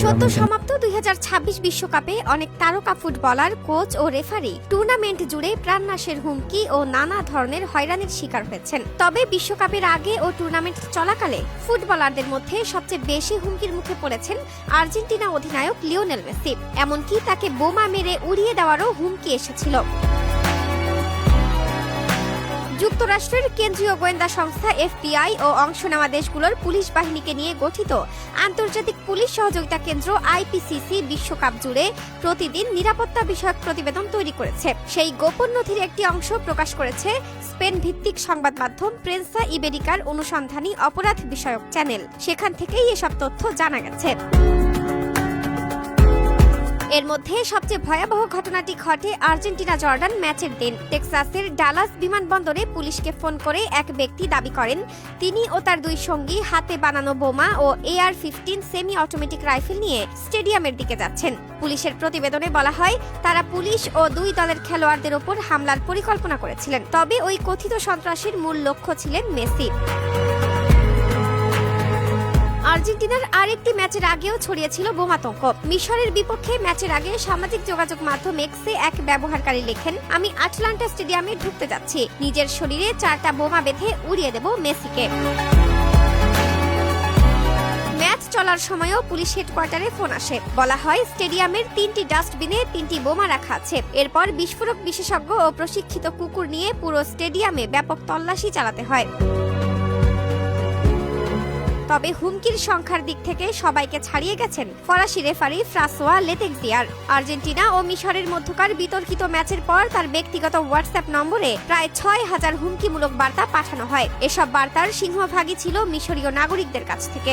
সদ্য সমাপ্ত 2026 বিশ্বকাপে অনেক তারকা ফুটবলার, কোচ ও রেফারি টুর্নামেন্ট জুড়ে প্রাণনাশের হুমকি ও নানা ধরনের হয়রানির শিকার হয়েছেন। তবে বিশ্বকাপের আগে ও টুর্নামেন্ট চলাকালে ফুটবলারদের মধ্যে সবচেয়ে বেশি হুমকির মুখে পড়েছেন আর্জেন্টিনা অধিনায়ক লিওনেল মেসি। এমনকি তাকে বোমা মেরে উড়িয়ে দেওয়ারও হুমকি এসেছিল। যুক্তরাষ্ট্রের কেন্দ্রীয় গোয়েন্দা সংস্থা FBI ও অংশ নেওয়া দেশগুলোর পুলিশ বাহিনীকে নিয়ে গঠিত আন্তর্জাতিক পুলিশ সহযোগিতা কেন্দ্র IPCC বিশ্বকাপ জুড়ে প্রতিদিন নিরাপত্তা বিষয়ক প্রতিবেদন তৈরি করেছে। সেই গোপন নথির একটি অংশ প্রকাশ করেছে স্পেন ভিত্তিক সংবাদ মাধ্যম প্রেন্সা ইবেরিকার অনুসন্ধানী অপরাধ বিষয়ক চ্যানেল। সেখান থেকেই এসব তথ্য জানা গেছে। এর মধ্যে সবচেয়ে ভয়াবহ ঘটনাটি ঘটে আর্জেন্টিনা জর্ডান ম্যাচের দিন। টেক্সাসের ডালাস বিমানবন্দরে পুলিশকে ফোন করে এক ব্যক্তি দাবি করেন তিনি ও তার দুই সঙ্গী হাতে বানানো বোমা ও AR-15 সেমি অটোমেটিক রাইফেল নিয়ে স্টেডিয়ামের দিকে যাচ্ছেন। পুলিশের প্রতিবেদনে বলা হয় তারা পুলিশ ও দুই দলের খেলোয়াড়দের ওপর হামলার পরিকল্পনা করেছিলেন। তবে ওই কথিত সন্ত্রাসীর মূল লক্ষ্য ছিলেন মেসি। আর্জেন্টিনার আরেকটি ম্যাচের আগেও ছড়িয়েছিল বোমাতঙ্ক। মিশরের বিপক্ষে ম্যাচের আগে সামাজিক যোগাযোগ মাধ্যম এক্সে এক ব্যবহারকারী লেখেন, আমি আটলান্টা স্টেডিয়ামে ঢুকতে যাচ্ছি, নিজের শরীরে 4টা বোমা বেঁধে উড়িয়ে দেব মেসিকে। ম্যাচ চলার সময়ও পুলিশ হেডকোয়ার্টারে ফোন আসে। বলা হয় স্টেডিয়ামের 3টি ডাস্টবিনে 3টি বোমা রাখা আছে। এরপর বিস্ফোরক বিশেষজ্ঞ ও প্রশিক্ষিত কুকুর নিয়ে পুরো স্টেডিয়ামে ব্যাপক তল্লাশি চালাতে হয়। তবে হুমকির সংখ্যার দিক থেকে সবাইকে ছাড়িয়ে গেছেন ফরাসি রেফারি ফ্রাঁসোয়া লেতেক্সিয়ার। আর্জেন্টিনা ও মিশরের মধ্যকার বিতর্কিত ম্যাচের পর তার ব্যক্তিগত হোয়াটসঅ্যাপ নম্বরে প্রায় 6000 হুমকিমূলক বার্তা পাঠানো হয়। এসব বার্তার সিংহভাগই ছিল মিশরীয় নাগরিকদের কাছ থেকে।